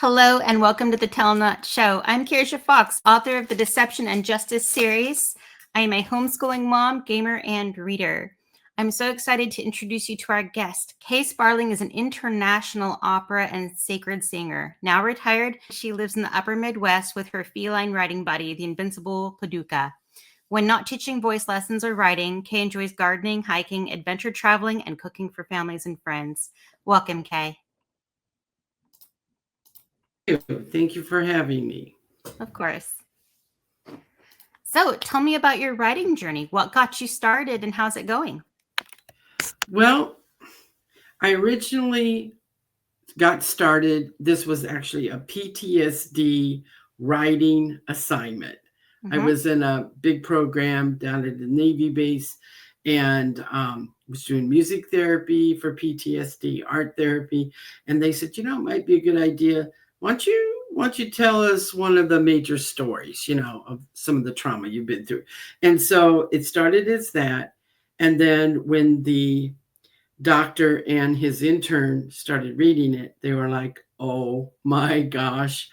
Hello and welcome to the Tell Not Show. I'm Kirsha Fox, author of the Deception and Justice series. I am a homeschooling mom, gamer, and reader. I'm so excited to introduce you to our guest. Kay Sparling is an international opera and sacred singer. Now retired, she lives in the upper Midwest with her feline riding buddy, the invincible Paducah. When not teaching voice lessons or writing, Kay enjoys gardening, hiking, adventure traveling, and cooking for families and friends. Welcome, Kay. Thank you for having me. Of course. So tell me about your writing journey. What got you started and how's it going? Well, I originally got started. This was actually a PTSD writing assignment. I was in a big program down at the Navy base and was doing music therapy for PTSD, art therapy. And they said, it might be a good idea. Why don't you tell us one of the major stories, of some of the trauma you've been through? And so it started as that. And then when the doctor and his intern started reading it, they were like, oh my gosh,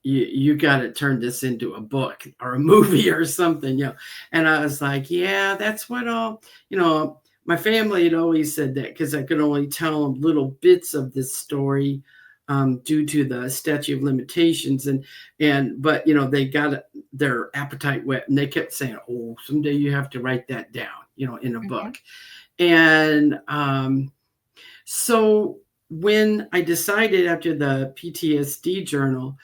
you got to turn this into a book or a movie or something, And I was like, yeah, that's what my family had always said that because I could only tell them little bits of this story due to the statute of limitations. But they got their appetite whet and they kept saying, oh, someday you have to write that down, in a book. And so when I decided after the PTSD journal,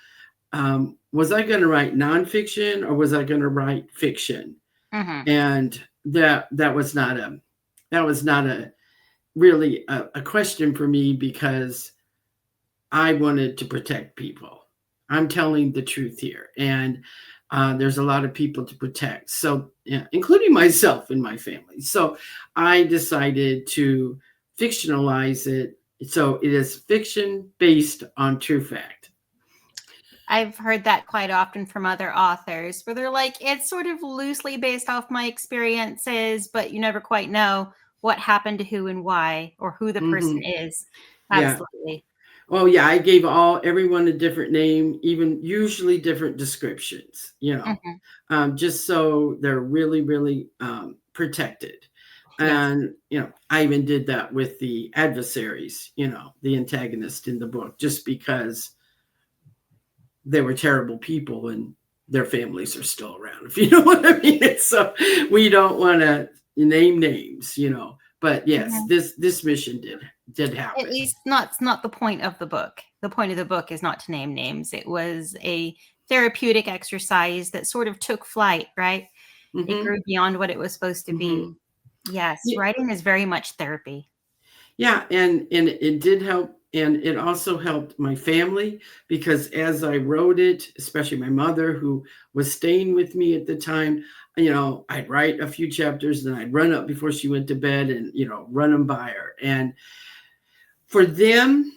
was I going to write nonfiction or was I going to write fiction? And that was not a really a question for me because I wanted to protect people. I'm telling the truth here, and there's a lot of people to protect. So, including myself and my family. So, I decided to fictionalize it. So it is fiction based on true fact. I've heard that quite often from other authors where they're like, it's sort of loosely based off my experiences, but you never quite know what happened to who and why or who the person is. Absolutely. Oh yeah, I gave everyone a different name, even usually different descriptions, just so they're really, really protected. And, I even did that with the adversaries, the antagonist in the book, just because they were terrible people and their families are still around, if you know what I mean. So we don't want to name names, But yes, this mission did happen. At least it's not the point of the book. The point of the book is not to name names. It was a therapeutic exercise that sort of took flight, right? It grew beyond what it was supposed to be. Yes, writing is very much therapy. Yeah, and it did help, and it also helped my family because as I wrote it, especially my mother who was staying with me at the time, I'd write a few chapters and I'd run up before she went to bed and run them by her. And for them,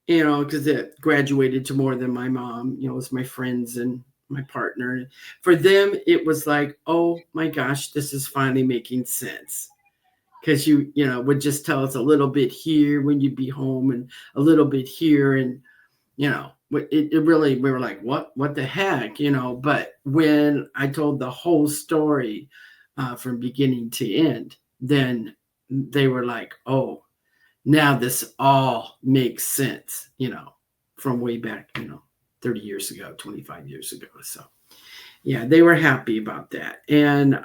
because it graduated to more than my mom, it was my friends and my partner. For them, it was like, oh my gosh, this is finally making sense. Because you would just tell us a little bit here when you'd be home and a little bit here. And, it really, we were like, what the heck, But when I told the whole story from beginning to end, then they were like, oh, now this all makes sense, from way back, 30 years ago, 25 years ago. So, yeah, they were happy about that. And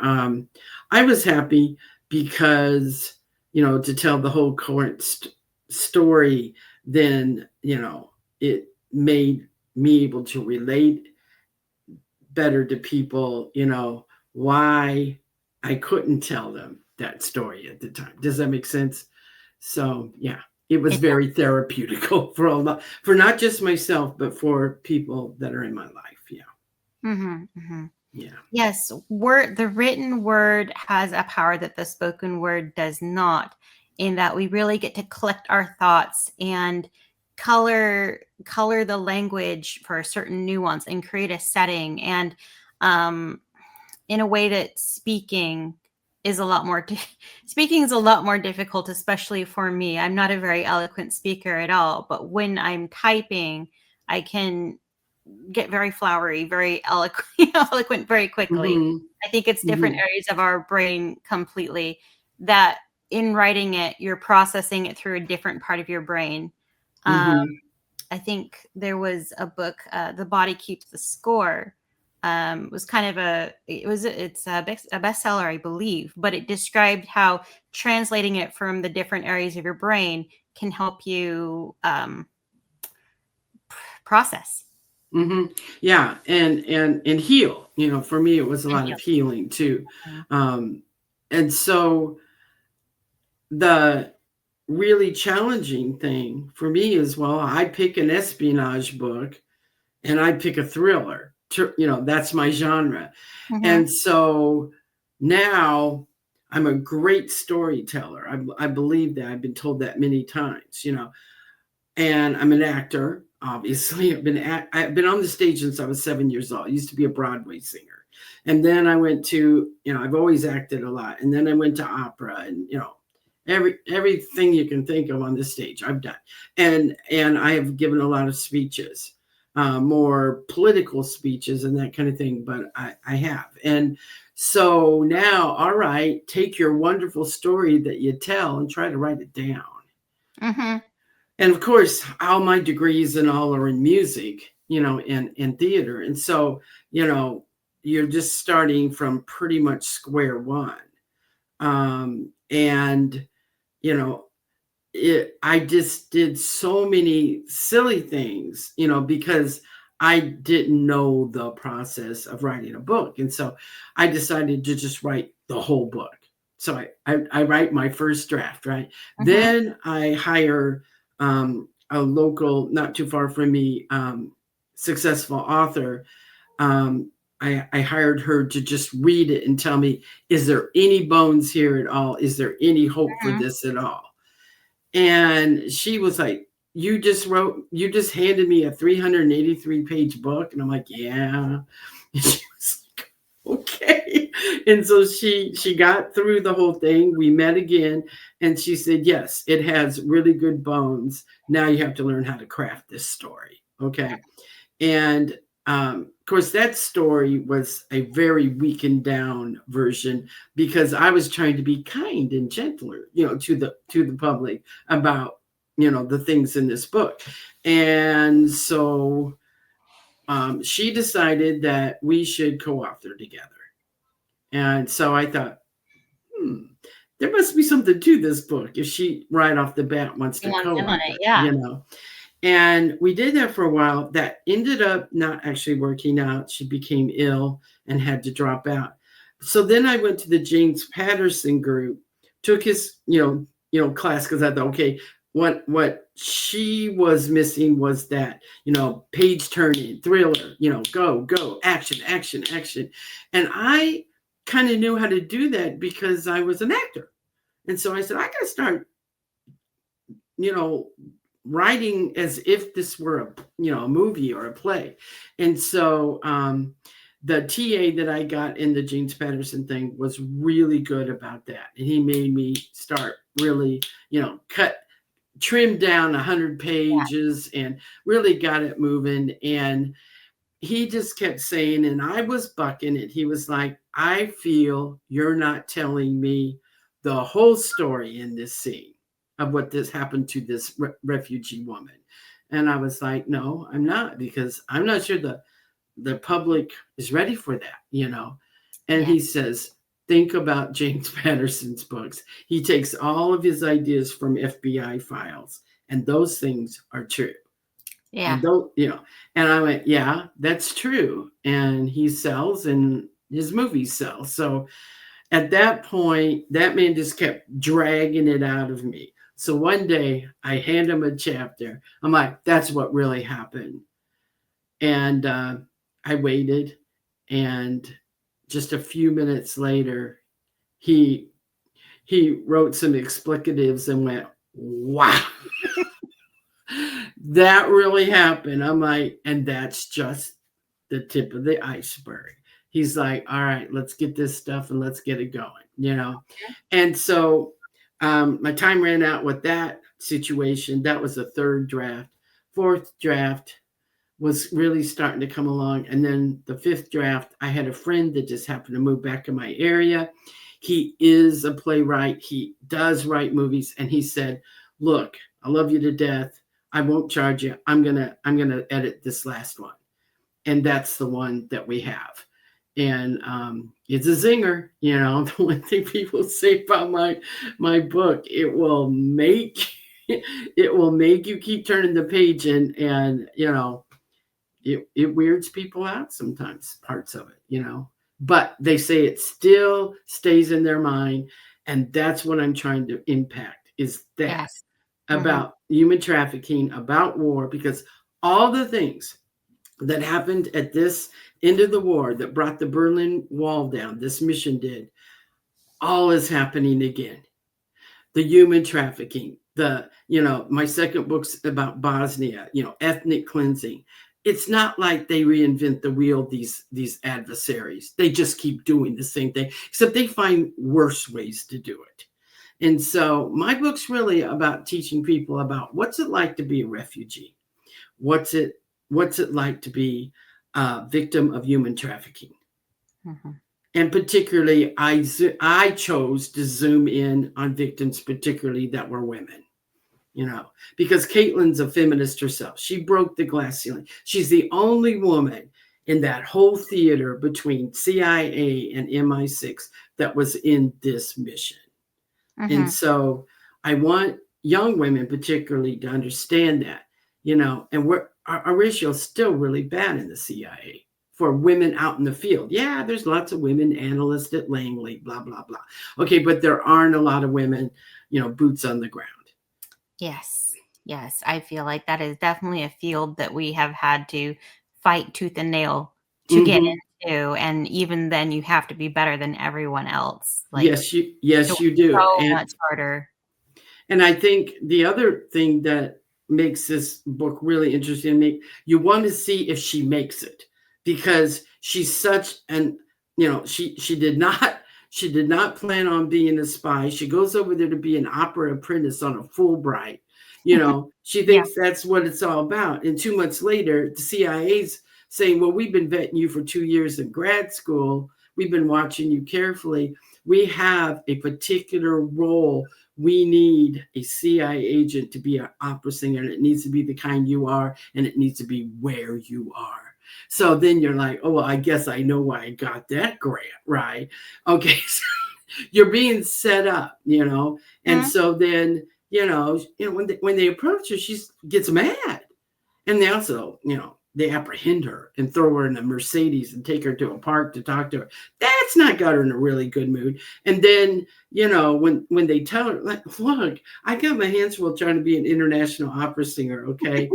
I was happy because, to tell the whole current story, then, it made me able to relate better to people, why I couldn't tell them that story at the time. Does that make sense? So, yeah, it was very therapeutical for not just myself, but for people that are in my life. Yeah. Yeah. Yes, the written word has a power that the spoken word does not, in that we really get to collect our thoughts and color the language for a certain nuance and create a setting and in a way that speaking is a lot more speaking is a lot more difficult, especially for me. I'm not a very eloquent speaker at all, but when I'm typing, I can get very flowery, very eloquent, eloquent very quickly. Mhm. I think it's different Mhm. areas of our brain completely that in writing it, you're processing it through a different part of your brain. Um, Mhm. I think there was a book, "The Body Keeps the Score." Was kind of it's a bestseller, I believe, but it described how translating it from the different areas of your brain can help you process Mhm. Yeah, and heal. For me, it was a and lot heal. of healing too. Mhm. Um, and so the really challenging thing for me is, well, I pick an espionage book and I pick a thriller. That's my genre. Mhm. And so now I'm a great storyteller. I believe that. I've been told that many times. And I'm an actor. Obviously, I've been on the stage since I was 7 years old. I used to be a Broadway singer, and then I went to I've always acted a lot, and then I went to opera, and everything you can think of on the stage I've done, and I have given a lot of speeches, more political speeches and that kind of thing. But I have, and so now, all right, take your wonderful story that you tell and try to write it down. Mhm. And of course, all my degrees and all are in music, and theater. And so, you're just starting from pretty much square one. And, you know, I just did so many silly things, because I didn't know the process of writing a book. And so I decided to just write the whole book. So I write my first draft, right? Mhm. Then I hire a local, not too far from me, successful author. I hired her to just read it and tell me, is there any bones here at all? Is there any hope for Mhm. this at all? And she was like, you just handed me a 383-page book. And I'm like, yeah. And she was like, okay. And so she got through the whole thing. We met again and she said, yes, it has really good bones. Now you have to learn how to craft this story. Okay. And of course, that story was a very weakened down version because I was trying to be kind and gentler, to the public about the things in this book. And so she decided that we should co-author together. And so I thought, hmm, there must be something to this book if she right off the bat wants She to wants in on co-author, it, yeah. And we did that for a while. That ended up not actually working out. She became ill and had to drop out. So then I went to the James Patterson group, took his, class because I thought, okay, what she was missing was that, page turning, thriller, go, action, action, action. And I kind of knew how to do that because I was an actor. And so I said, I got to start, you know, writing as if this were a movie or a play. And so the TA that I got in the James Patterson thing was really good about that. And he made me start really, trim down 100 pages and really got it moving. And he just kept saying, and I was bucking it. He was like, I feel you're not telling me the whole story in this scene of what this happened to this refugee woman. And I was like, no, I'm not, because I'm not sure the public is ready for that. And Yeah. he says, think about James Patterson's books. He takes all of his ideas from FBI files, and those things are true. Yeah. And and I went, yeah, that's true. And he sells and his movies sell. So at that point, that man just kept dragging it out of me. So one day I hand him a chapter. I'm like, that's what really happened. And I waited. And just a few minutes later, he he wrote some explicatives and went, wow. That really happened. I'm like, and that's just the tip of the iceberg. He's like, all right, let's get this stuff and let's get it going. And so my time ran out with that situation. That was the third draft. Fourth draft was really starting to come along. And then the fifth draft, I had a friend that just happened to move back in my area. He is a playwright. He does write movies. And he said, look, I love you to death. I won't charge you. I'm gonna edit this last one. And that's the one that we have. And it's a zinger. The one thing people say about my book, it will make you keep turning the page, and it weirds people out sometimes, parts of it. But they say it still stays in their mind, and that's what I'm trying to impact, is that Yes. about human trafficking, about war, because all the things that happened at this end of the war that brought the Berlin Wall down, this mission did, all is happening again. The human trafficking, my second book's about Bosnia, ethnic cleansing. It's not like they reinvent the wheel, these adversaries. They just keep doing the same thing, except they find worse ways to do it. And so my book's really about teaching people about what's it like to be a refugee. What's it like to be a victim of human trafficking? Mm-hmm. And particularly, I chose to zoom in on victims, particularly that were women, because Caitlin's a feminist herself. She broke the glass ceiling. She's the only woman in that whole theater between CIA and MI6 that was in this mission. And so I want young women particularly to understand that, and our ratio is still really bad in the CIA for women out in the field. Yeah, there's lots of women analysts at Langley, blah, blah, blah. Okay, but there aren't a lot of women, boots on the ground. Yes. Yes. I feel like that is definitely a field that we have had to fight tooth and nail to get into. And even then you have to be better than everyone else. Like, Yes, you do. so much harder. And I think the other thing that makes this book really interesting, you want to see if she makes it, because she's such an, she did not plan on being a spy. She goes over there to be an opera apprentice on a Fulbright. She thinks that's what it's all about. And 2 months later, the CIA's saying, well, we've been vetting you for 2 years in grad school. We've been watching you carefully. We have a particular role. We need a CIA agent to be an opera singer, and it needs to be the kind you are, and it needs to be where you are. So then you're like, oh, well, I guess I know why I got that grant, right? Okay, so you're being set up, and so then, when they approach her, she gets mad. And they also, they apprehend her and throw her in a Mercedes and take her to a park to talk to her. That's not got her in a really good mood. And then, when they tell her, like, look, I got my hands full trying to be an international opera singer, okay?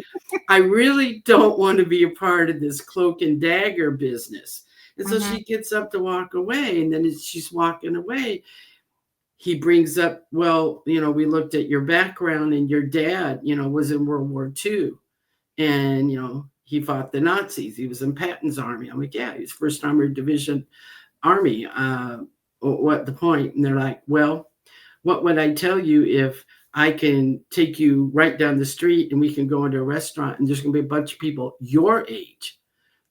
I really don't want to be a part of this cloak and dagger business. And so she gets up to walk away. And then as she's walking away, he brings up, well, we looked at your background, and your dad, was in World War II. And, he fought the Nazis. He was in Patton's army. I'm like, yeah, he's 1st Armored Division Army. What the point? And they're like, well, what would I tell you if I can take you right down the street and we can go into a restaurant and there's going to be a bunch of people your age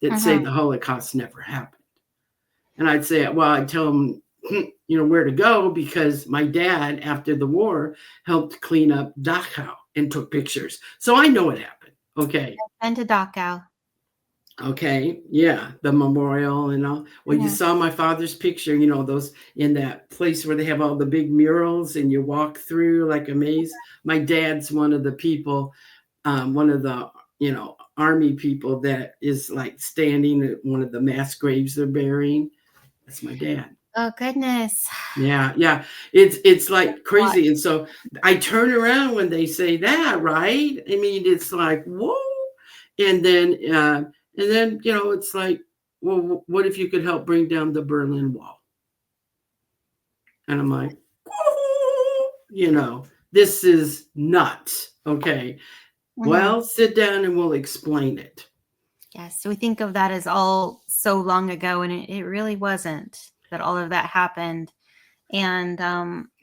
that say the Holocaust never happened? And I'd say, well, I'd tell them, where to go, because my dad, after the war, helped clean up Dachau and took pictures. So I know what happened. Okay. And to Dachau. Okay. Yeah. The memorial and all. Well, you saw my father's picture, those in that place where they have all the big murals and you walk through like a maze. My dad's one of the people, one of the, army people that is like standing at one of the mass graves they're burying. That's my dad. Oh, goodness. Yeah. Yeah. It's like crazy. And so I turn around when they say that, right? I mean, it's like, whoa. And then, it's like, well, what if you could help bring down the Berlin Wall? And I'm like, this is nuts. Okay. Well, sit down and we'll explain it. Yes. So we think of that as all so long ago, and it really wasn't that all of that happened. And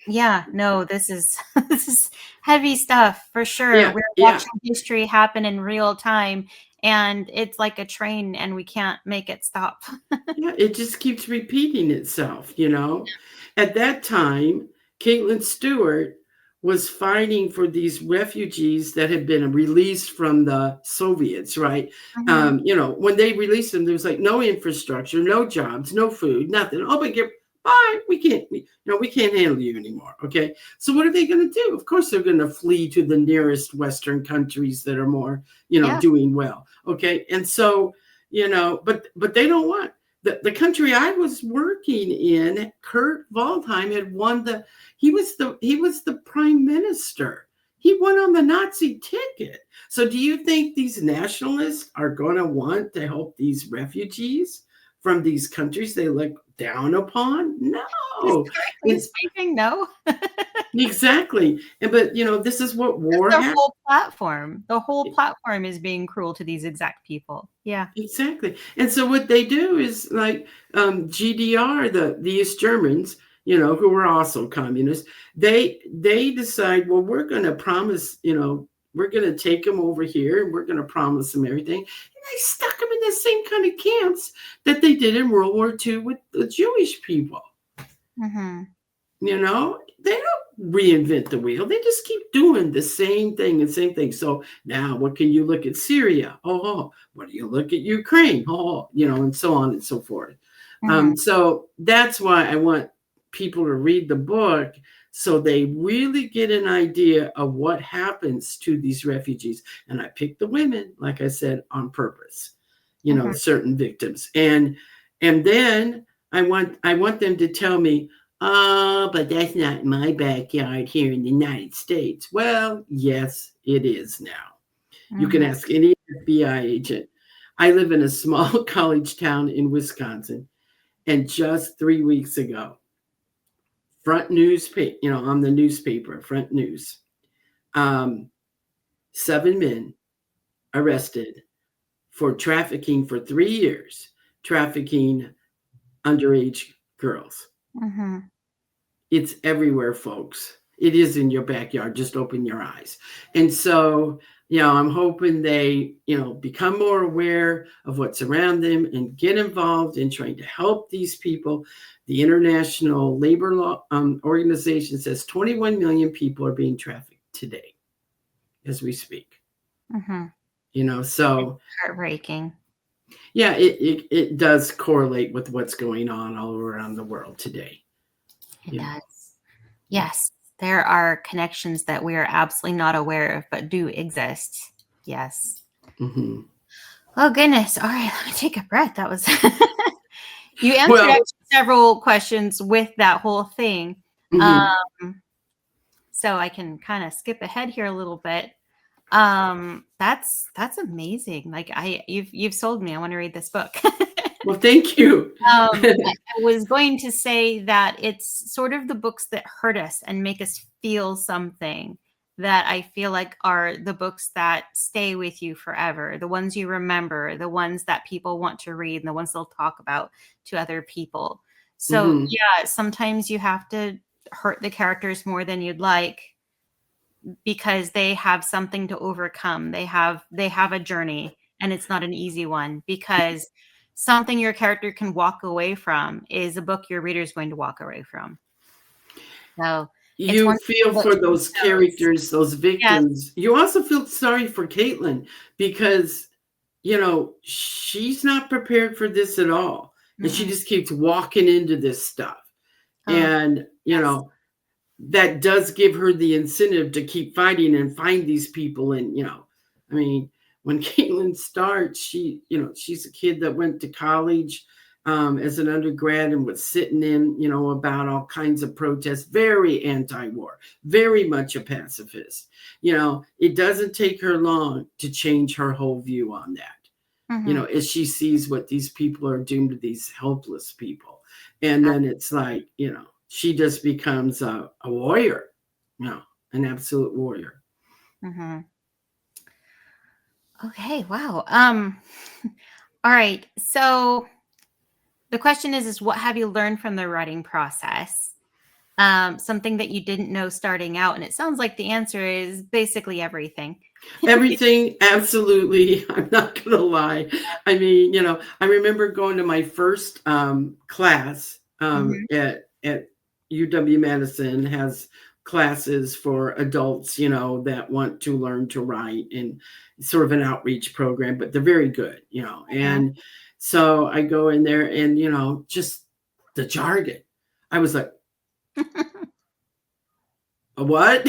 yeah, no, this is this is heavy stuff for sure. Yeah, We're yeah, watching history happen in real time, and it's like a train, and we can't make it stop. yeah. It just keeps repeating itself, you know. At that time, Caitlin Stewart was fighting for these refugees that had been released from the Soviets, right? Hmm. You know, when they released them, there was like no infrastructure, no jobs, no food, nothing. Oh, but get bye. We can't handle you anymore. Okay. So what are they going to do? Of course, they're going to flee to the nearest Western countries that are more, Yeah. doing well. Okay. And so, but they don't want the country I was working in. Kurt Waldheim had won he was the prime minister. He won on the Nazi ticket. So do you think these nationalists are going to want to help these refugees from these countries they look down upon? No. Historically It's speaking, no. exactly. And but this is what Just war the happened. whole platform. The whole platform is being cruel to these exact people. Yeah. Exactly. And so what they do is like GDR, the East Germans, who were also communists, they decide, well, we're going to promise, we're going to take them over here and we're going to promise them everything. And they stuck them in the same kind of camps that they did in World War II with the Jewish people. Hmm. They don't reinvent the wheel. They just keep doing the same thing and same thing. So now what can you look at Syria? Oh, what do you look at Ukraine? Oh, and so on and so forth. Hmm. So that's why I want people to read the book so they really get an idea of what happens to these refugees. And I picked the women, like I said, on purpose, Hmm. certain victims. And then I want them to tell me, oh, but that's not my backyard here in the United States. Well, yes, it is now. You can Hmm. ask any FBI agent. I live in a small college town in Wisconsin, and just 3 weeks ago, front newspaper, on the newspaper, front news, um, 7 men arrested for trafficking for 3 years, trafficking underage girls. Hmm. It's everywhere, folks. It is in your backyard. Just open your eyes. And so, I'm hoping they, become more aware of what's around them and get involved in trying to help these people. The International Labor Law Organization says 21 million people are being trafficked today as we speak. Hmm. It's So heartbreaking. yeah, it does correlate with what's going on all around the world today. It You know, does. yeah. Yes, there are connections that we are absolutely not aware of, but do exist. Yes. Hmm. Oh goodness. All right, let me take a breath. That was you answered Well, actually several questions with that whole thing. mhm. Um, so I can kind of skip ahead here a little bit. That's amazing. Like you've sold me. I want to read this book. Well, thank you. I was going to say that it's sort of the books that hurt us and make us feel something that I feel like are the books that stay with you forever, the ones you remember, the ones that people want to read, and the ones they'll talk about to other people. So, Mhm. yeah, sometimes you have to hurt the characters more than you'd like because they have something to overcome. They have a journey and it's not an easy one because something your character can walk away from is a book your reader is going to walk away from. So it's You one of feel those for books that those shows. characters, those Yes. victims. You also feel sorry for Caitlin because, she's not prepared for this at all. And she Hmm. just keeps walking into this stuff. Oh, And, yes. that does give her the incentive to keep fighting and find these people. And, I mean, when Caitlin starts, she's a kid that went to college as an undergrad and was sitting in, about all kinds of protests, very anti-war, very much a pacifist. It doesn't take her long to change her whole view on that. Hmm. As she sees what these people are doing to these helpless people. And then it's like, she just becomes a warrior, an absolute warrior. Hmm. Okay, wow. All right. So the question is what have you learned from the writing process? Something that you didn't know starting out, and it sounds like the answer is basically everything. Everything, absolutely. I'm not gonna lie. I mean, I remember going to my first class Mhm. at UW Madison has classes for adults, that want to learn to write, and sort of an outreach program, but they're very good, Mhm. And so I go in there and, just the jargon. I was like, "A what?"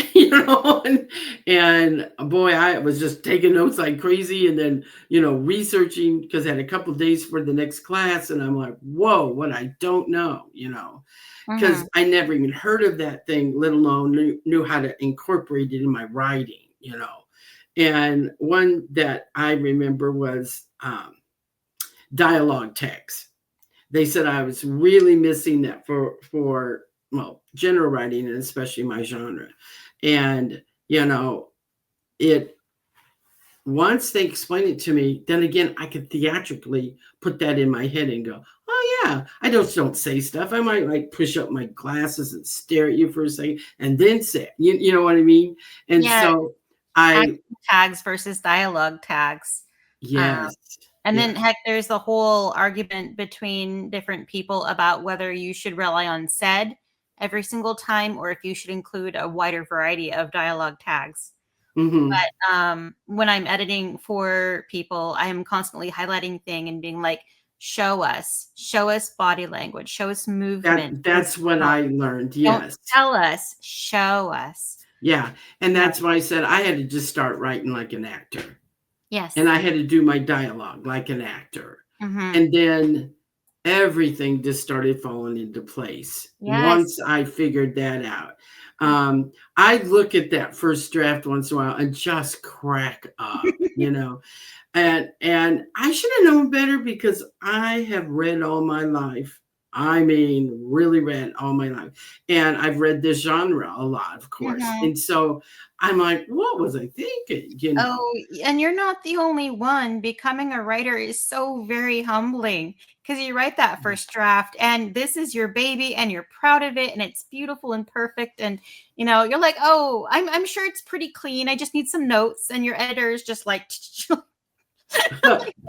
And boy, I was just taking notes like crazy, and then, researching because I had a couple days for the next class, and I'm like, "Whoa, what I don't know," because Mhm. I never even heard of that thing, let alone knew how to incorporate it in my writing. And one that I remember was dialogue text. They said I was really missing that for well, general writing and especially my genre. And it once they explained it to me, then again I could theatrically put that in my head and go, oh yeah, I don't say stuff. I might like push up my glasses and stare at you for a second and then say it. You know what I mean? And Yeah, so I action tags versus dialogue tags. Um, yes, and then yes. heck, there's the whole argument between different people about whether you should rely on said every single time or if you should include a wider variety of dialogue tags. Hmm. When I'm editing for people, I am constantly highlighting thing and being like, show us body language, show us movement, show us That's what tone. I learned. Don't Yes. tell us, show us. Yeah. And You know, that's why I said I had to just start writing like an actor. And yes. I had to do my dialogue like an actor. Hmm. And then everything just started falling into place Yes. once I figured that out. I look at that first draft once in a while and just crack up. And I should have known better because I have read all my life. I mean, really read all my life. And I've read this genre a lot, of course. Hmm. And so I'm like, what was I thinking? Oh, and you're not the only one. Becoming a writer is so very humbling because you write that first draft and this is your baby and you're proud of it and it's beautiful and perfect. And you're like, oh, I'm sure it's pretty clean. I just need some notes. And your editor is just like going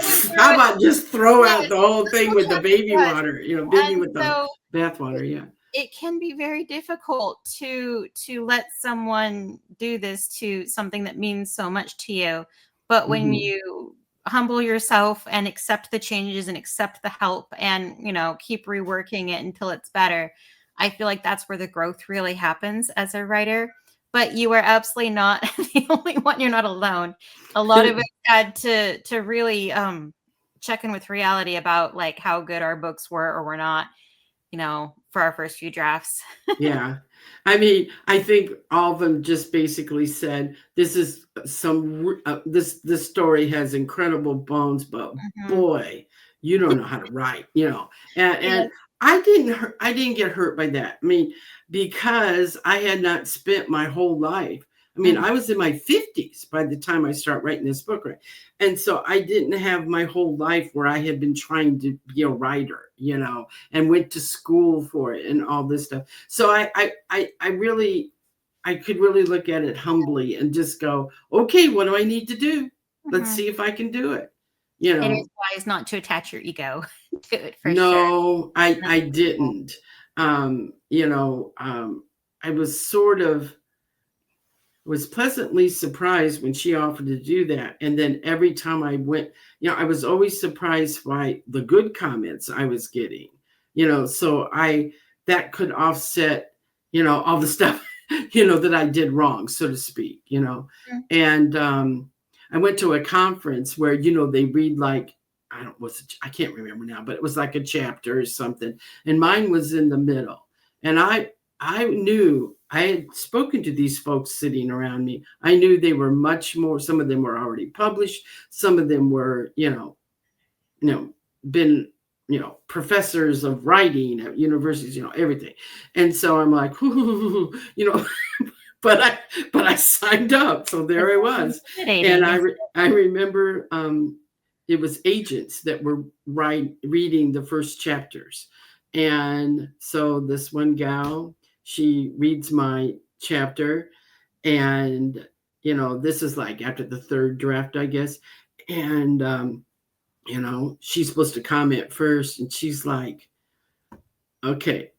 through How it. about just throw Yes, out the whole thing with the baby yes. water, baby And with the so bath water, yeah. it can be very difficult to let someone do this to something that means so much to you. But when Mhm. you humble yourself and accept the changes and accept the help and, keep reworking it until it's better, I feel like that's where the growth really happens as a writer. But you are absolutely not the only one. You're not alone. A lot of it had to really check in with reality about like how good our books were or were not, for our first few drafts. Yeah. I mean, I think all of them just basically said, "This is this story has incredible bones, but Mhm. boy, you don't know how to write." And Yes. I didn't get hurt by that. I mean, because I had not spent my whole life. I mean, Mhm. I was in my 50s by the time I start writing this book, right? And so I didn't have my whole life where I had been trying to be a writer, and went to school for it and all this stuff. So I really I could really look at it humbly and just go, okay, what do I need to do? Let's Mhm. see if I can do it. You It is know, wise not to attach your ego to it for sure. no, That's I cool. didn't. I was sort of was pleasantly surprised when she offered to do that. And then every time I went, I was always surprised by the good comments I was getting, so that could offset, all the stuff, that I did wrong, so to speak. Mm. And I went to a conference where, they read like, I can't remember now, but it was like a chapter or something. And mine was in the middle. And I knew I had spoken to these folks sitting around me. I knew they were much more, some of them were already published, some of them were, you know, been, professors of writing at universities, everything. And so I'm like, you know, but I signed up, so there I It's was, and intimidating, isn't it? I remember it was agents that were reading the first chapters, and so this one gal, she reads my chapter, and this is like after the third draft, I guess, and she's supposed to comment first, and she's like, "Okay,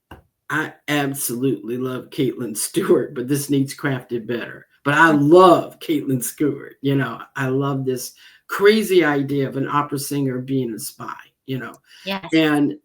I absolutely love Caitlin Stewart, but this needs crafted better. But I love Caitlin Stewart. I love this crazy idea of an opera singer being a spy. Yes. And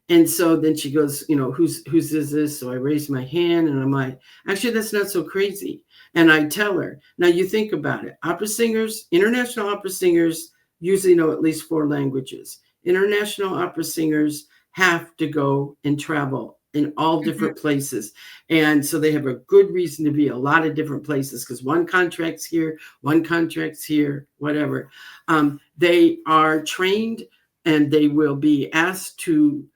and so then she goes, whose is this? So I raise my hand and I'm like, actually, that's not so crazy. And I tell her, now you think about it. Opera singers, international opera singers usually know at least 4 languages. International opera singers have to go and travel in all Mhm. different places. And so they have a good reason to be a lot of different places because one contract's here, one contract's here, whatever. They are trained and they will be asked to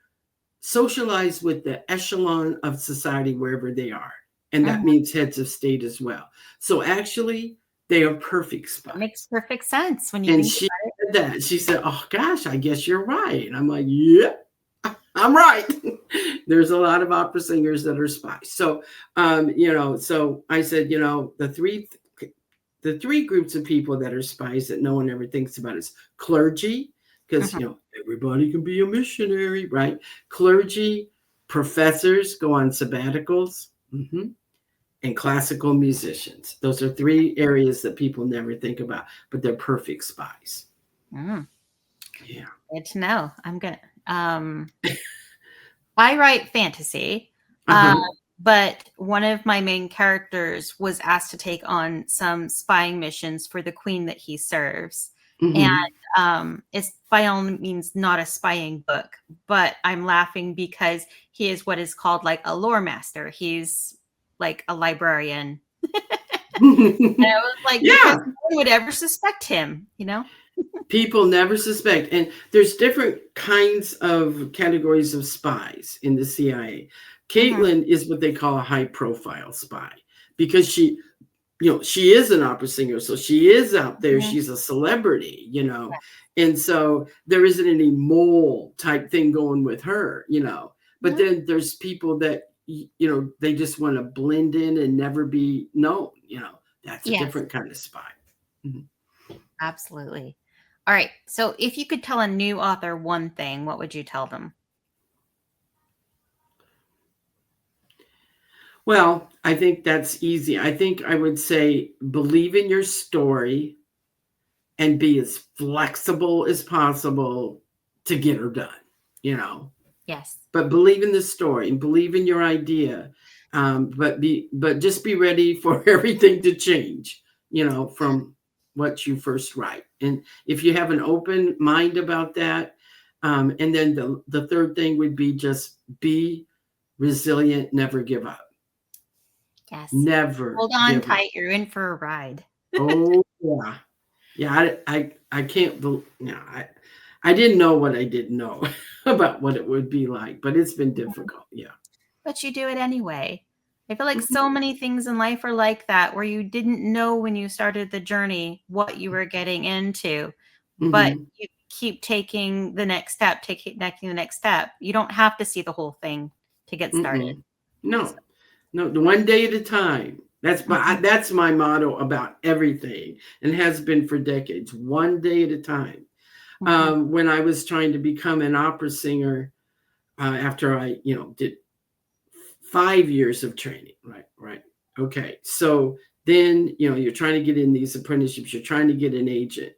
socialize with the echelon of society wherever they are. And that Mhm. means heads of state as well. So actually, they are perfect That spies. makes perfect sense when you And think she about it. said that. She said, "Oh gosh, I guess you're right." And I'm like, "Yeah, I'm right." There's a lot of opera singers that are spies. So, so I said, the three groups of people that are spies that no one ever thinks about is clergy, because Mhm. everybody can be a missionary, right? Clergy, professors go on sabbaticals, and classical musicians. Those are 3 areas that people never think about, but they're perfect spies. Mm, Yeah. good to know. I write fantasy, uh, Uh-huh. but one of my main characters was asked to take on some spying missions for the queen that he serves. And Hmm. it's by all means not a spying book, but I'm laughing because he is what is called like a lore master. He's like a librarian. And I was like, because Yeah. no one would ever suspect him, you know? People never suspect. And there's different kinds of categories of spies in the CIA. Hmm. Caitlin is what they call a high profile spy because she is an opera singer. So she is out there. Hmm. She's a celebrity. And so there isn't any mole type thing going with her. But No. then there's people that, they just want to blend in and never be known. That's a Yes, different kind of spy. Mhm. absolutely. All right. So if you could tell a new author one thing, what would you tell them? Well, I think that's easy. I think I would say believe in your story and be as flexible as possible to get her done, you know. Yes. But believe in the story and believe in your idea. But just be ready for everything to change, from what you first write. And if you have an open mind about that, and then the third thing would be just be resilient, never give up. Yes. Never Hold on give up. tight. You're in for a ride. Oh yeah, yeah. I can't believe. I didn't know what I didn't know about what it would be like, but it's been difficult. Yeah. But you do it anyway. I feel like Mhm. so many things in life are like that, where you didn't know when you started the journey what you were getting into, but Mhm. you keep taking the next step, taking the next step. You don't have to see the whole thing to get started. Mm-mm. So, No, no. The one day at a time. mhm, That's my motto about everything, and has been for decades. One day at a time. mhm, When I was trying to become an opera singer, after I, did 5 years of training. Right, right. Okay. So then, you're trying to get in these apprenticeships, you're trying to get an agent.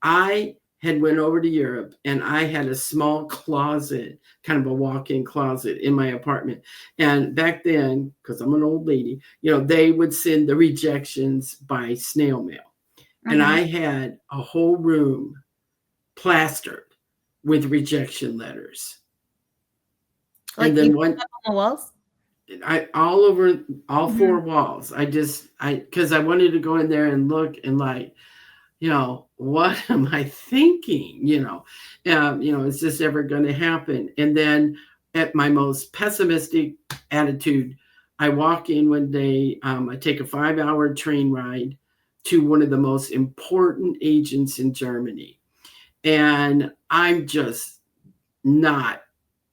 I had went over to Europe and I had a small closet, kind of a walk-in closet in my apartment. And back then, because I'm an old lady, they would send the rejections by snail mail. And mhm. I had a whole room plastered with rejection letters. And Like you then put one them on the walls? I all over all Mhm. 4 walls. Because I wanted to go in there and look and like, what am I thinking? Is this ever going to happen? And then at my most pessimistic attitude, I walk in one day, I take a 5-hour train ride to one of the most important agents in Germany. And I'm just not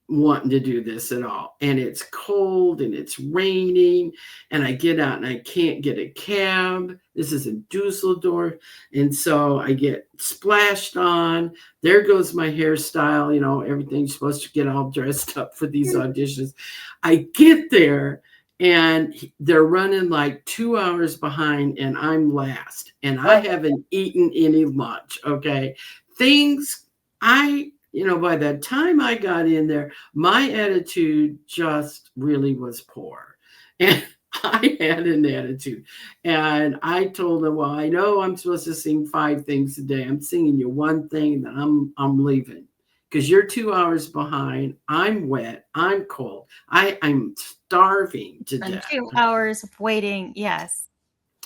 wanting to do this at all. And it's cold and it's raining. And I get out and I can't get a cab. This is in Dusseldorf. And so I get splashed on. There goes my hairstyle. Everything's supposed to get all dressed up for these auditions. I get there and they're running like 2 hours behind and I'm last. And I haven't eaten any lunch. Okay. By the time I got in there, my attitude just really was poor. And I had an attitude. And I told them, well, I know I'm supposed to sing 5 things a day. I'm singing you one thing, and then I'm leaving. Because you're 2 hours behind. I'm wet. I'm cold. I'm starving to death. 2 hours of waiting. Yes.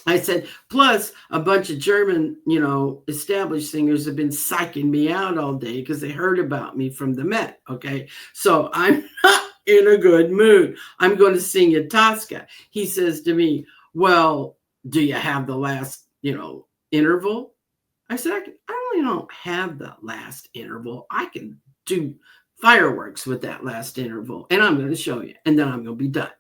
I said, plus a bunch of German, established singers have been psyching me out all day because they heard about me from the Met. Okay. So I'm not in a good mood. I'm going to sing at Tosca. He says to me, well, do you have the last, interval? I said, I really don't have the last interval. I can do fireworks with that last interval and I'm going to show you and then I'm going to be done.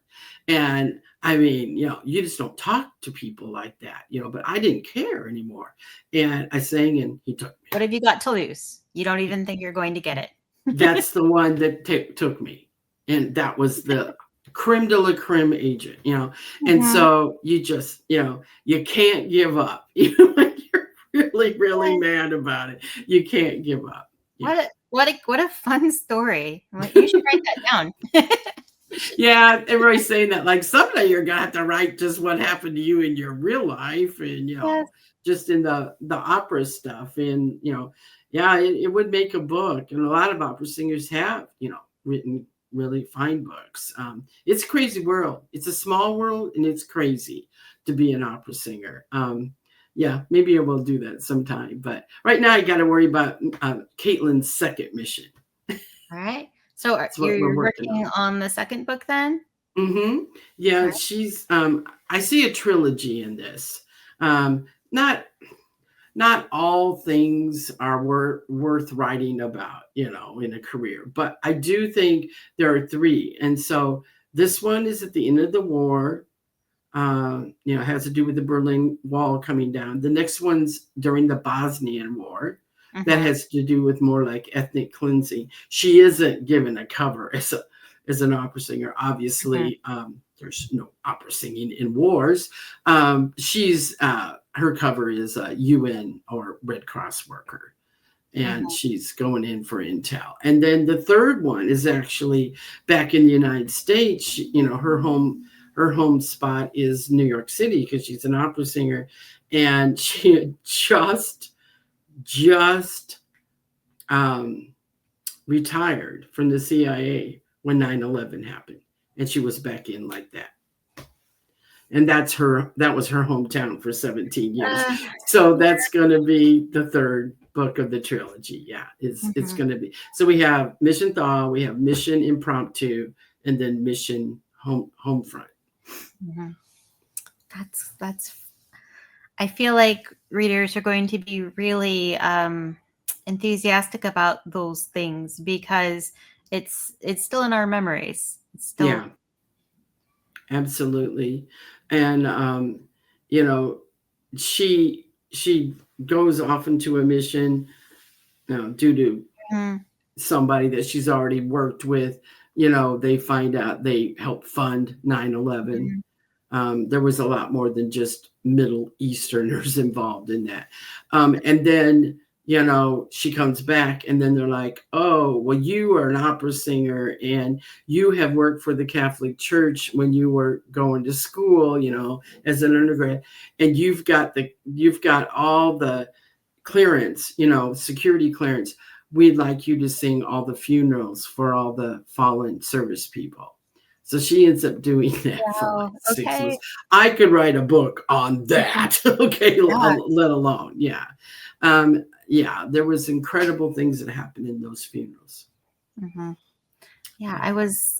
And I mean, you just don't talk to people like that, but I didn't care anymore. And I sang and he took me. What have you got to lose? You don't even think you're going to get it. That's the one that took me. And that was the creme de la creme agent, And so you just, you can't give up. When you're really, really mad about it, you can't give up. What a fun story. You should write that down. Yeah, everybody's saying that. Like someday you're gonna have to write just what happened to you in your real life, and just in the opera stuff, and it would make a book. And a lot of opera singers have written really fine books. It's a crazy world. It's a small world, and it's crazy to be an opera singer. Maybe I will do that sometime. But right now, I got to worry about Caitlin's second mission. All right. So you're working on the second book then? Mm-hmm. Yeah, okay. She's I see a trilogy in this. Not all things are worth writing about, in a career, but I do think there are 3. And so this one is at the end of the war. Has to do with the Berlin Wall coming down. The next one's during the Bosnian War. That has to do with more like ethnic cleansing. She isn't given a cover as an opera singer. Obviously, there's no opera singing in wars. She's her cover is a UN or Red Cross worker, and she's going in for intel. And then the third one is actually back in the United States. Her home spot is New York City because she's an opera singer, and she had just retired from the CIA when 9/11 happened, and she was back in like that. And that was her hometown for 17 years. So that's going to be the third book of the trilogy. Yeah, it's going to be. So we have Mission Thaw, we have Mission Impromptu, and then Mission Homefront. That's I feel like readers are going to be really enthusiastic about those things because it's still in our memories. It's still... Yeah, absolutely. And she goes off into a mission due to somebody that she's already worked with. They find out they help fund 9/11. There was a lot more than just Middle Easterners involved in that. And then, she comes back and then they're like, oh, well, you are an opera singer and you have worked for the Catholic Church when you were going to school, as an undergrad, and you've got all the clearance, security clearance. We'd like you to sing all the funerals for all the fallen service people. So she ends up doing that for like 6 months. I could write a book on that. Okay, let alone, there was incredible things that happened in those funerals. Yeah, Yeah.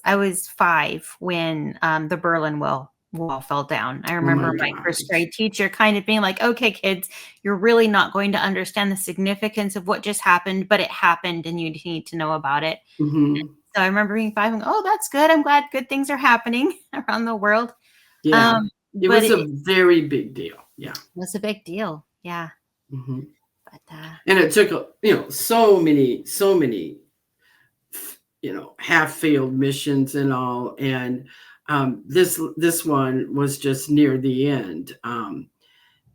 I was 5 when the Berlin wall fell down. I Oh my remember my first gosh. grade teacher kind of being like, "Okay, kids, you're really not going to understand the significance of what just happened, but it happened and you need to know about it." Hmm. So I remember being 5 and, "Oh, that's good. I'm glad good things are happening around the world." Yeah. It But was a it very big deal. Yeah. was a big deal. Yeah. Hmm. But And it took, so many, half failed missions and all. And this one was just near the end.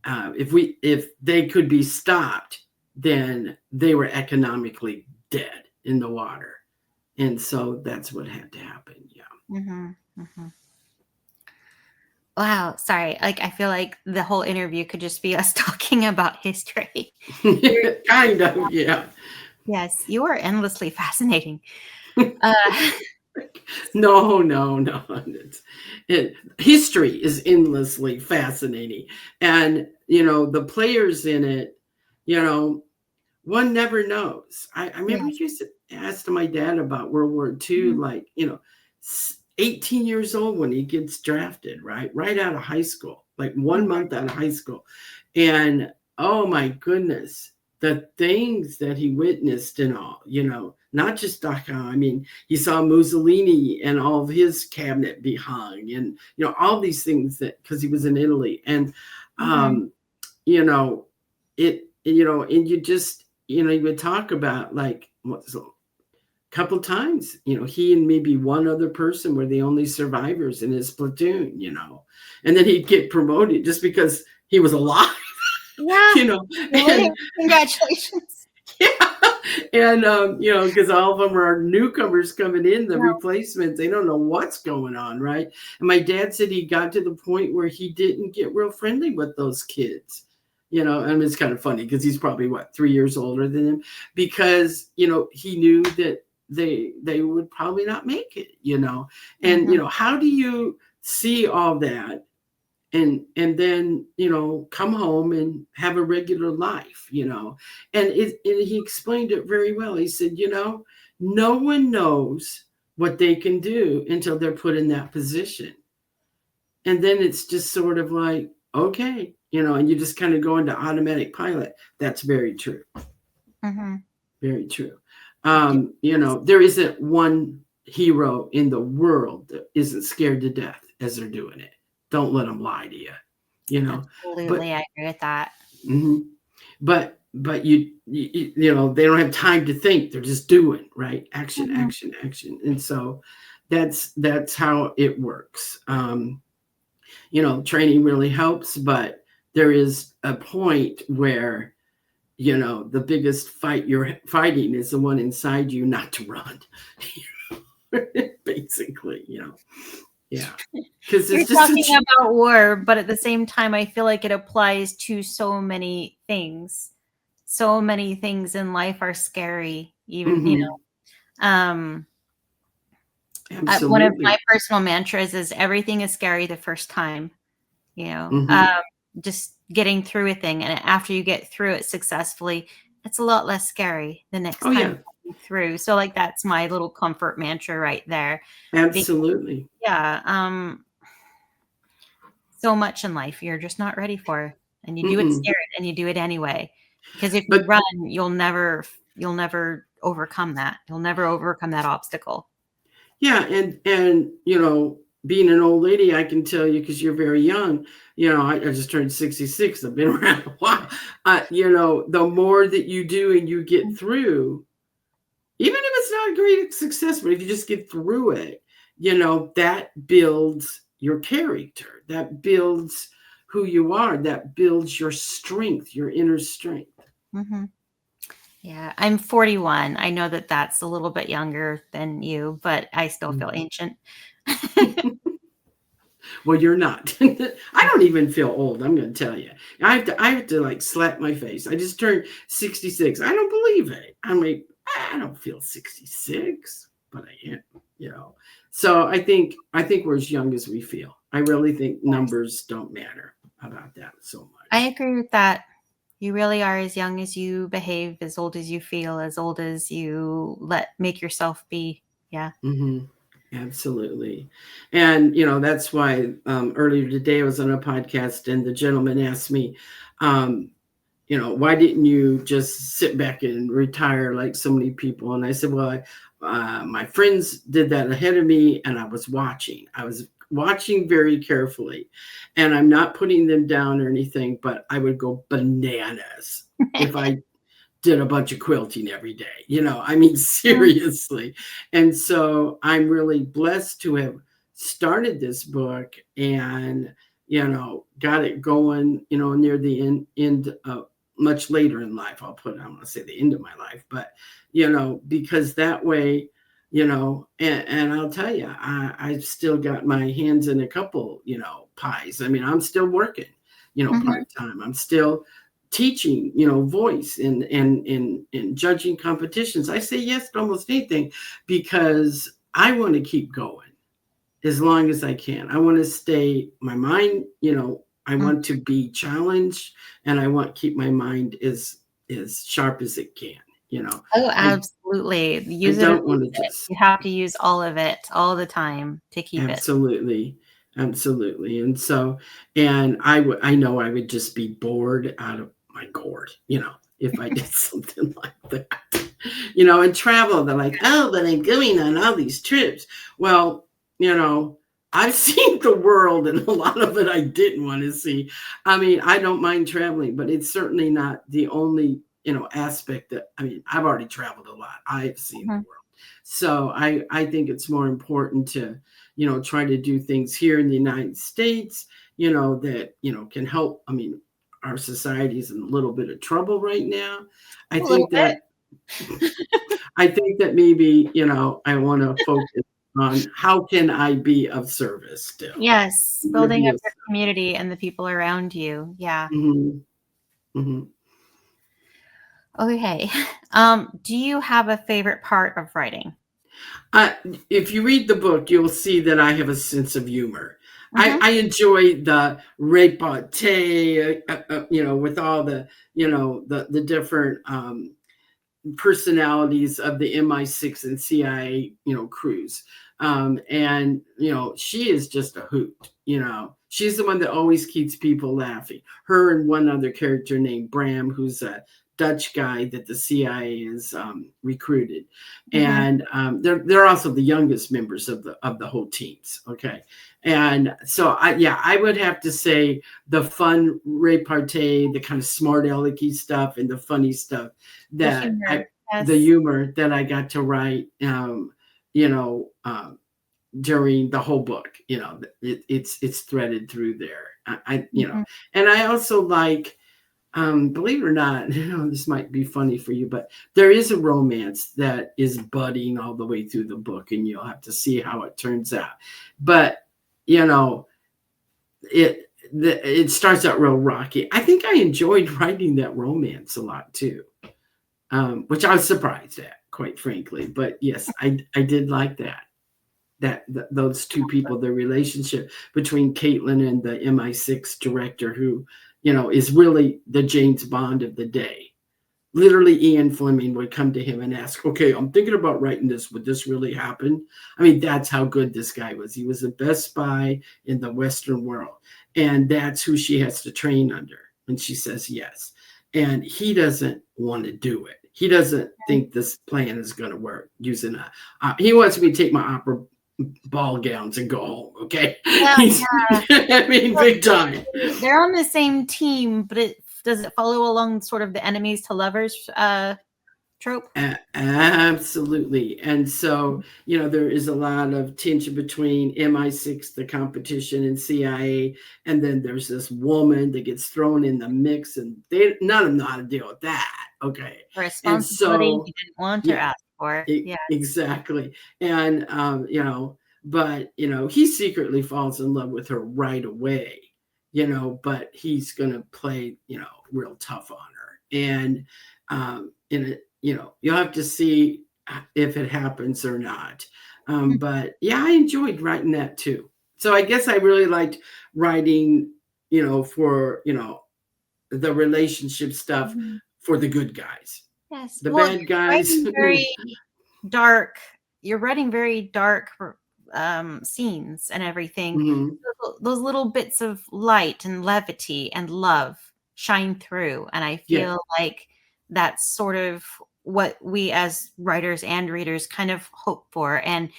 If they could be stopped, then they were economically dead in the water, and so that's what had to happen. mhm, mhm. Wow, sorry. Like I feel like the whole interview could just be us talking about history. You're Yeah. Kind of, yeah. Yes, you are endlessly fascinating. Uh, No, no, no. History is endlessly fascinating, and the players in it, you know, one never knows. I remember yes. used to ask my dad about World War II, Mhm, like, 18 years old when he gets drafted, right out of high school, like mhm, 1 month out of high school. And oh my goodness, the things that he witnessed and all, not just Dachau. I mean, he saw Mussolini and all of his cabinet be hung, and, all these things that, because he was in Italy. And, mhm, um, you know, and you just, you would talk about like what so couple times, he and maybe one other person were the only survivors in his platoon, and then he'd get promoted just because he was alive, yeah, you know, you're winning. and Congratulations. yeah, and because all of them are newcomers coming in, the No, replacements, they don't know what's going on, right? And my dad said he got to the point where he didn't get real friendly with those kids. And it's kind of funny because he's probably 3 years older than him, because he knew that they would probably not make it, and mhm, how do you see all that and then come home and have a regular life, and he explained it very well. He said, no one knows what they can do until they're put in that position, and then it's just sort of like, okay, and you just kind of go into automatic pilot. That's very true. mhm. Very true. Yes, There isn't one hero in the world that isn't scared to death as they're doing it. Don't let them lie to you, but absolutely, I agree with that. mhm. but they don't have time to think. They're just doing, right, action, Mhm, action, action. And so that's how it works. Training really helps, but there is a point where the biggest fight you're fighting is the one inside you not to run. Basically, yeah, because you're it's just talking about war, but at the same time, I feel like it applies to so many things. So many things in life are scary, even, Mhm. um one of my Absolutely. personal mantras is everything is scary the first time, you know, Mhm. just getting through a thing, and after you get through it successfully, it's a lot less scary the next Oh time yeah, you come through. So, like, that's my little comfort mantra right there. Because absolutely. yeah, so much in life you're just not ready for, and you do it Mm-mm. scared, and you do it anyway. Because if you But run, you'll never overcome that. You'll never overcome that obstacle. yeah, and being an old lady, I can tell you, because you're very young. I just turned 66. I've been around a while. The more that you do and you get through, even if it's not a great success, but if you just get through it, that builds your character. That builds who you are. That builds your strength, your inner strength. Mhm. Yeah, I'm 41. I know that that's a little bit younger than you, but I still feel ancient. Well, you're not. I don't even feel old. I'm going to tell you. I have to like slap my face. I just turned 66. I don't believe it. I'm like, I don't feel 66, but I am. You know. So I think we're as young as we feel. I really think Yes. numbers don't matter about that so I much. agree with that. You really are as young as you behave, as old as you feel, as old as you let make yourself be. Yeah. Hmm. Absolutely. And, that's why earlier today I was on a podcast and the gentleman asked me, um, why didn't you just sit back and retire like so many people? And I said, well, my friends did that ahead of me and I was watching. I was watching very carefully and I'm not putting them down or anything, but I would go bananas if I did a bunch of quilting every day. I mean, seriously. And so I'm really blessed to have started this book and, got it going, near the end much later in life. I want to say the end of my life, but, because that way, and I'll tell you, I've still got my hands in a couple, pies. I mean, I'm still working, Mhm. part time. I'm still teaching, voice and judging competitions. I say yes to almost anything because I want to keep going as long as I can. I want to stay my mind, I Mm. want to be challenged and I want to keep my mind as sharp as it can. You know, Oh, I absolutely. I Use it or don't lose want to it. just You have to use all of it all the time to keep it. absolutely, absolutely. And so, and I know I would just be bored out of my gourd, if I did something like that, and travel. They're like, oh, but I'm going on all these trips. Well, I've seen the world and a lot of it I didn't want to see. I mean, I don't mind traveling, but it's certainly not the only, aspect that, I mean, I've already traveled a lot. I've seen the Mhm. world. So I think it's more important to, try to do things here in the United States, that, can help. I mean, our society is in a little bit of trouble right now. I A little think bit. that I think that maybe, I want to focus on how can I be of service still. Yes, I'm going to building be up of your community and the people around you. Yeah. mhm, mhm. Okay. Do you have a favorite part of writing? I, if you read the book, you'll see that I have a sense of humor. I, Mhm. I enjoy the repartee, with all the, the different personalities of the MI6 and CIA, crews. And, she is just a hoot, She's the one that always keeps people laughing. Her and one other character named Bram, who's a Dutch guy that the CIA is recruited, Mhm. and they're also the youngest members of the whole teams. Okay, and so I would have to say the fun repartee, the kind of smart alecky stuff, and the funny stuff The that humor. the Yes. humor that I got to write, you know, during the whole book, it's threaded through there. Mhm. And I also like, believe it or not, this might be funny for you, but there is a romance that is budding all the way through the book, and you'll have to see how it turns out. But you know, it starts out real rocky. I think I enjoyed writing that romance a lot too, which I was surprised at, quite frankly. But yes, I did like that those two people, the relationship between Caitlin and the MI6 director, who is really the James Bond of the day. Literally, Ian Fleming would come to him and ask, "Okay, I'm thinking about writing this. Would this really happen?" I mean, that's how good this guy was. He was the best spy in the Western world, and that's who she has to train under. And she says yes, and he doesn't want to do it. He doesn't think this plan is going to work. Using he wants me to take my opera ball gowns and go home. Okay, Well, he's, I mean, well, big time. they're on the same team, but does it follow along sort of the enemies to lovers trope? Absolutely. And so, there is a lot of tension between MI6, the competition, and CIA. And then there's this woman that gets thrown in the mix, and none of them know how to deal with that. Okay. A And responsibility so, you didn't want or yeah, ask for. Yeah. exactly. And, but, he secretly falls in love with her right away, but he's going to play, real tough on her. And it, you'll have to see if it happens or not. But yeah, I enjoyed writing that too. So I guess I really liked writing, for, the relationship stuff Mhm. for the good guys. Yes. The Well, bad you're guys, writing very dark you're writing very dark scenes and everything. Mhm. Those little bits of light and levity and love shine through, and I Yeah. feel like that's sort of what we as writers and readers kind of hope for. And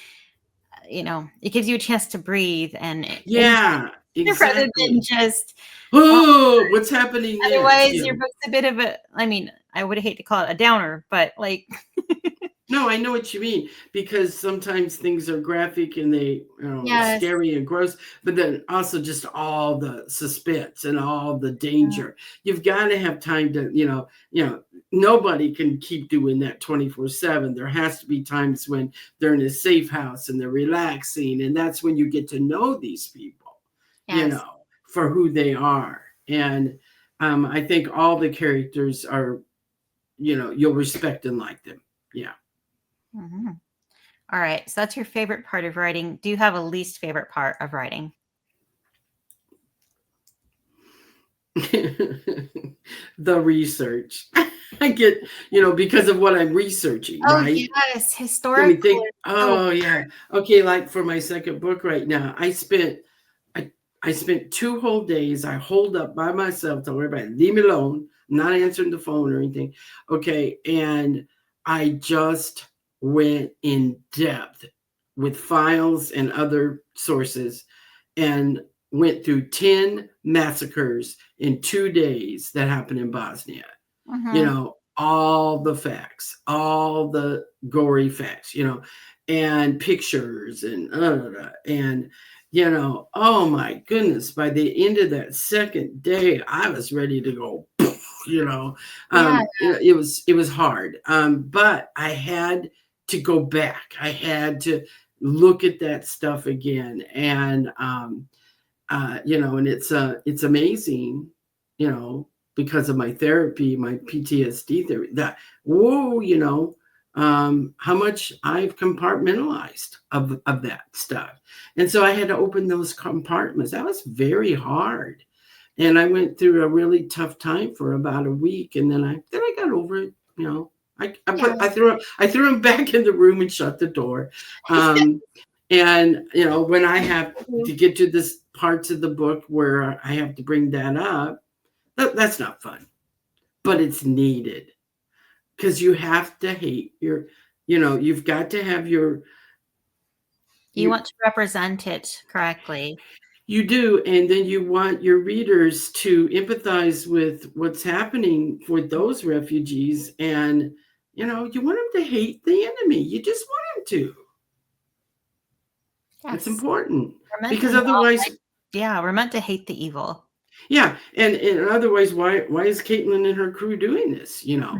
it gives you a chance to breathe and enjoy Yeah, rather than exactly. just uh, Oh, what's happening next? otherwise You your know? book's a bit of a, I mean, I would hate to call it a downer, but like No, I know what you mean, because sometimes things are graphic and they, yes. scary and gross, but then also just all the suspense and all the danger. You've got to have time to, nobody can keep doing that 24/7. There has to be times when they're in a safe house and they're relaxing, and that's when you get to know these people, Yes. for who they are. And I think all the characters are, you'll respect and like them. Yeah. Mhm. All right. So that's your favorite part of writing. Do you have a least favorite part of writing? The research. I get, because of what I'm researching, Oh, right? yes. Let me Historical think. is so Oh yeah. Okay, like for my second book right now, I, I spent 2 whole days. I holed up by myself, told everybody, leave me alone. I'm not answering the phone or anything. Okay. And I just went in depth with files and other sources and went through 10 massacres in 2 days that happened in Bosnia. Mhm. All the facts, all the gory facts, and pictures and oh my goodness, by the end of that second day, I was ready to go, Yeah. it was hard. But I had to go back. I had to look at that stuff again. And and it's amazing, you know, because of my therapy, my PTSD therapy, that whoa, how much I've compartmentalized of that stuff. And so I had to open those compartments. That was very hard. And I went through a really tough time for about a week, and then I got over it, you know. Yeah. I threw him back in the room and shut the door. Um, and when I have to get to this parts of the book where I have to bring that up, that's not fun, but it's needed because you have to hate you've got to have You you want to represent it correctly. you do, and then you want your readers to empathize with what's happening for those refugees, and you want them to hate the enemy. You just want them to. It's Yes. important We're meant to because hate all, otherwise. yeah, we're meant to hate the evil. Yeah, and otherwise, why is Caitlin and her crew doing this? Mhm.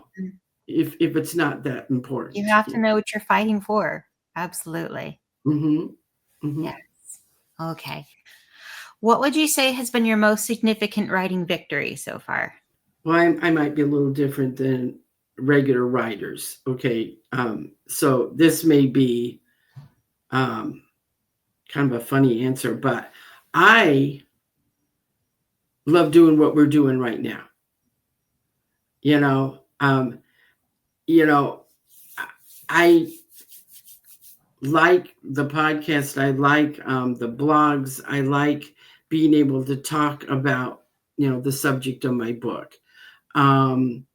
If it's not that You important. have to know what you're fighting for. Absolutely. Mm-hmm. Mm-hmm. Yes. Okay. What would you say has been your most significant writing victory so far? Well, I might be a little different than regular writers. Okay, so this may be um, kind of a funny answer, but I love doing what we're doing right now. You know, um, you know, I like the podcast. I like the blogs. I like being able to talk about the subject of my book. Um,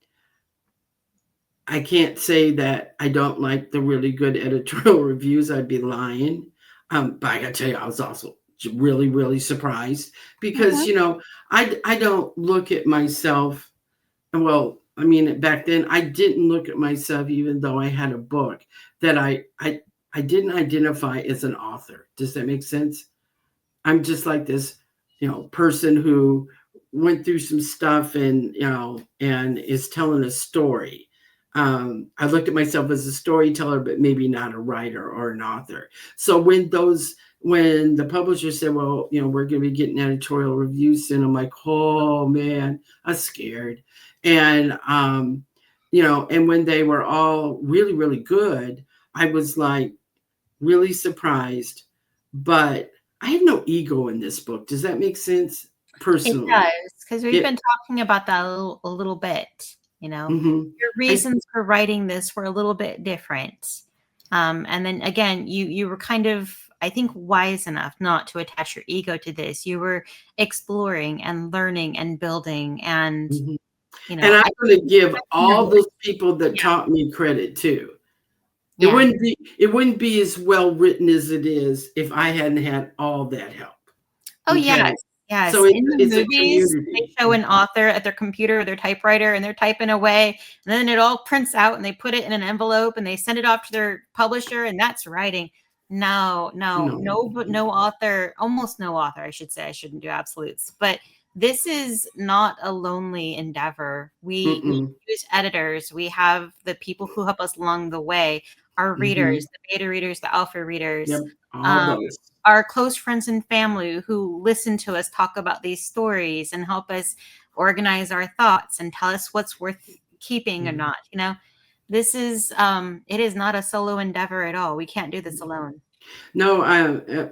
I can't say that I don't like the really good editorial reviews. I'd be lying. But I gotta tell you, I was also really, really surprised because Mhm. I don't look at myself. Well, I mean, back then I didn't look at myself, even though I had a book that I didn't identify as an author. Does that make sense? I'm just like this, person who went through some stuff and is telling a story. I looked at myself as a storyteller, but maybe not a writer or an author. So when the publisher said, well, we're going to be getting editorial reviews soon, I'm like, oh man, I'm scared. And, and when they were all really, really good, I was like really surprised, but I have no ego in this book. Does that make sense? It Personally, does, because we've been it. talking about that a little bit. Mhm. Your I reasons for writing this were a little bit different. And then again, you were kind of, I think, wise enough not to attach your ego to this. You were exploring and learning and building, and Mhm. And I'm I going to give your all voice. those people that Yeah, taught me credit too. yeah. It wouldn't be as well written as it is if I hadn't had all that help. Oh, yes, Okay. yes. So In the it's a movies, they community. show an author at their computer or their typewriter, and they're typing away, and then it all prints out, and they put it in an envelope, and they send it off to their publisher, and that's writing. No, no, No. no, but no author, almost no author, I should say. I shouldn't do absolutes, but this is not a lonely endeavor. We Mm-mm. use editors. We have the people who help us along the way, our readers, Mhm. the beta readers, the alpha readers. Yep. All Um, those. our close friends and family who listen to us talk about these stories and help us organize our thoughts and tell us what's worth keeping or Yeah. not. This is it is not a solo endeavor at all. We can't do this alone. No,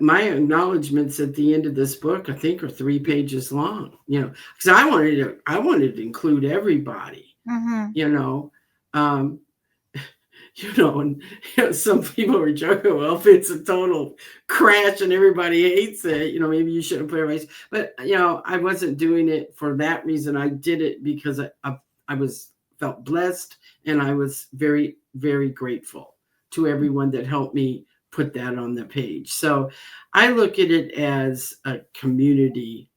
my acknowledgments at the end of this book, I think, are 3 pages long, because I wanted to include everybody, Hmm. you know, um, and some people were joking, well, if it's a total crash and everybody hates it, maybe you shouldn't put a race. But I wasn't doing it for that reason. I did it because I was felt blessed, and I was very, very grateful to everyone that helped me put that on the page. So I look at it as a community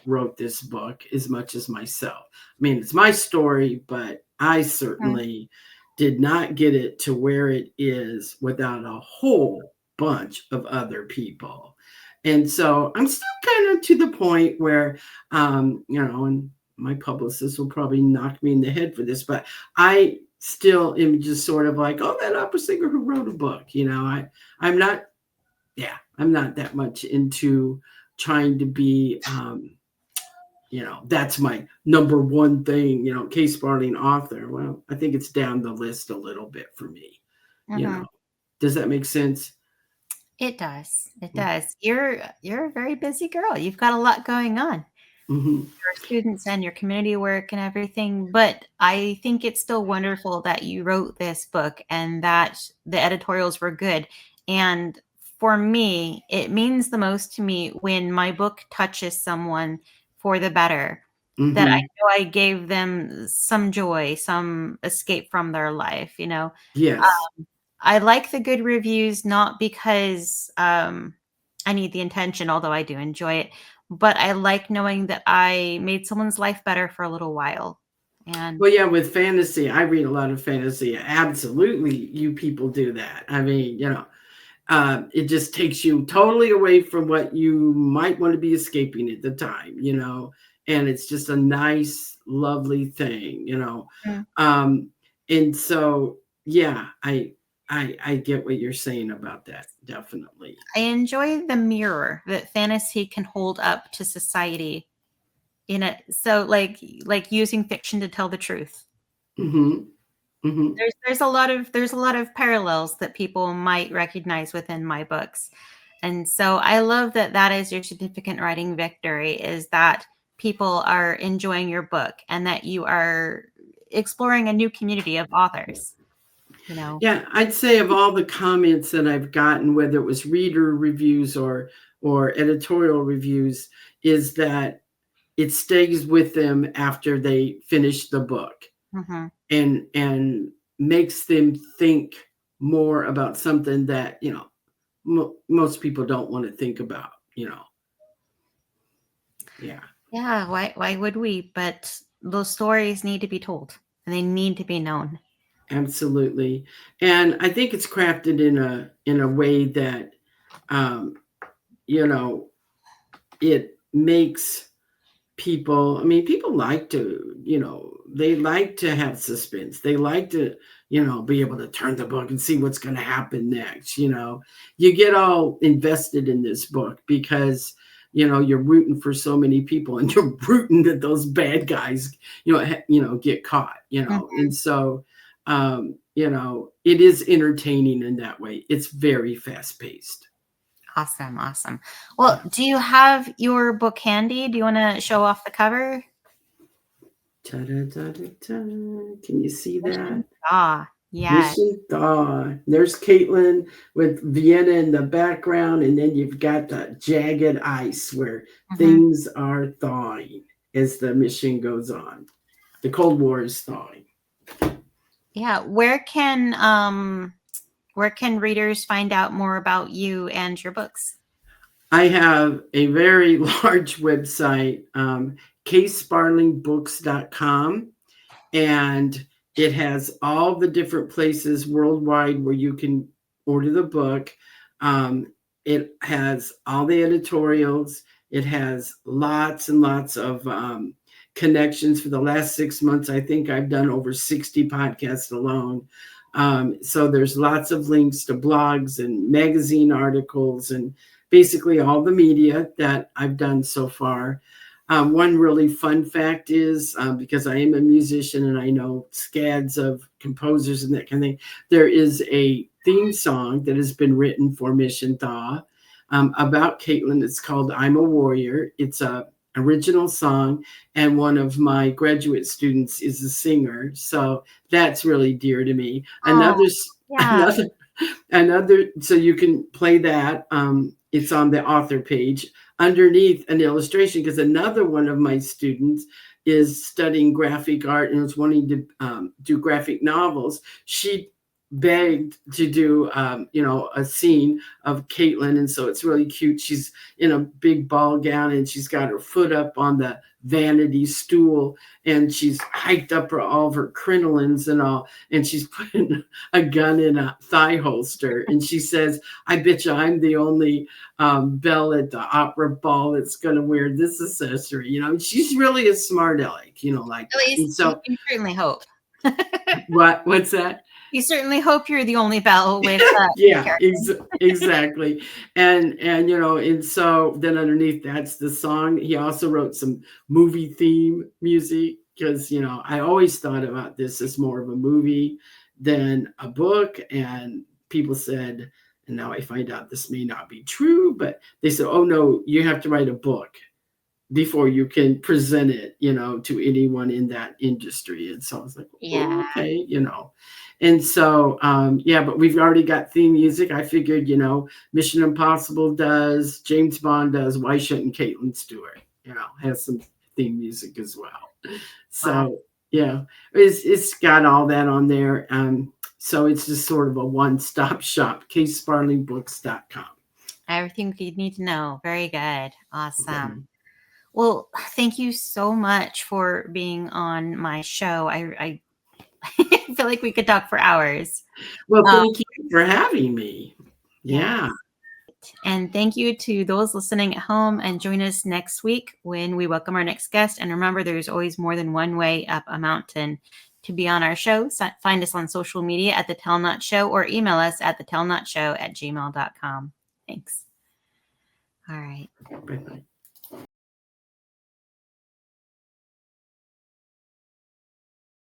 wrote this book as much as myself. I mean, it's my story, but I certainly did not get it to where it is without a whole bunch of other people. And so I'm still kind of to the point where, and my publicist will probably knock me in the head for this, but I still am just sort of like, oh, that opera singer who wrote a book. I'm not, yeah, I'm not that much into trying to be, that's my number one thing, Case Sparling author. Well, I think it's down the list a little bit for me, you Hmm. know. Does that make sense? It does. It Mm. does. You're a very busy girl. You've got a lot going on. Mhm. Your students and your community work and everything. But I think it's still wonderful that you wrote this book and that the editorials were good. And for me, it means the most to me when my book touches someone for the better, that I Mhm. know I gave them some joy, some escape from their life. Yes. I like the good reviews, not because I need the intention, although I do enjoy it, but I like knowing that I made someone's life better for a little while. And Well, yeah, with fantasy, I read a lot of fantasy. Absolutely, you people do that. I mean, it just takes you totally away from what you might want to be escaping at the time, and it's just a nice, lovely thing. mm, Um, and so, yeah, I get what you're saying about that, definitely. I enjoy the mirror that fantasy can hold up to society in it. So like using fiction to tell the truth. Hmm. Hmm. There's a lot of parallels that people might recognize within my books. And so I love that that is your significant writing victory, is that people are enjoying your book and that you are exploring a new community of authors, you know. Yeah, I'd say of all the comments that I've gotten, whether it was reader reviews or editorial reviews, is that it stays with them after they finish the book, Mhm. and makes them think more about something that most people don't want to think about. Yeah, Yeah, why would we? But those stories need to be told and they need to be known. absolutely. And I think it's crafted in a way that um you know it makes people, I mean, people like to, they like to have suspense. They like to, be able to turn the book and see what's going to happen next. You get all invested in this book because you're rooting for so many people, and you're rooting that those bad guys get caught. Mhm. And so it is entertaining in that way. It's very fast paced. Awesome, awesome. Well, do you have your book handy? Do you want to show off the cover? Ta-da-da-da-da. Can you see that? Ah, Yes. Mission Thaw. There's Caitlin with Vienna in the background, and then you've got the jagged ice where Mhm. things are thawing as the mission goes on. The Cold War is thawing. Yeah. Where can readers find out more about you and your books? I have a very large website, ksparlingbooks.com, and it has all the different places worldwide where you can order the book. Um, it has all the editorials. It has lots and lots of connections. For the last 6 months, I think I've done over 60 podcasts alone. So there's lots of links to blogs and magazine articles and basically all the media that I've done so far. One really fun fact is because I am a musician and I know scads of composers and that kind of thing, there is a theme song that has been written for Mission Thaw about Caitlin. It's called I'm a Warrior. It's a original song, and one of my graduate students is a singer. So that's really dear to me. Oh, yeah. Another another, so you can play that. It's on the author page underneath an illustration, because another one of my students is studying graphic art and is wanting to do graphic novels. She begged to do a scene of Caitlin, and so it's really cute. She's in a big ball gown and she's got her foot up on the vanity stool, and she's hiked up all of her crinolines and all, and she's putting a gun in a thigh holster, and she says, I bet you I'm the only belle at the opera ball that's going to wear this accessory. She's really a smart aleck, like At that. And least so you certainly hope. what's that? You certainly hope you're the only Belle with Yeah, character. exactly. And so then underneath that's the song. He also wrote some movie theme music, because I always thought about this as more of a movie than a book. And people said, and now I find out this may not be true, but they said, oh no, you have to write a book before you can present it, to anyone in that industry. And so I was like, Yeah. oh, okay. And so, yeah, but we've already got theme music. I figured, Mission Impossible does, James Bond does. Why shouldn't Caitlin Stewart, has some theme music as well? Wow. So, yeah, it's got all that on there. So it's just sort of a one-stop shop, ksparlingbooks.com. Everything you need to know. Very good. Awesome. Okay. Well, thank you so much for being on my show. I feel like we could talk for hours. Well, Um, thank you for having me. yeah. Yeah. And thank you to those listening at home, and join us next week when we welcome our next guest. And remember, there's always more than one way up a mountain. To be on our show, find us on social media at The Tell Not Show, or email us at thetellnotshow@gmail.com. Thanks. All right. Bye-bye.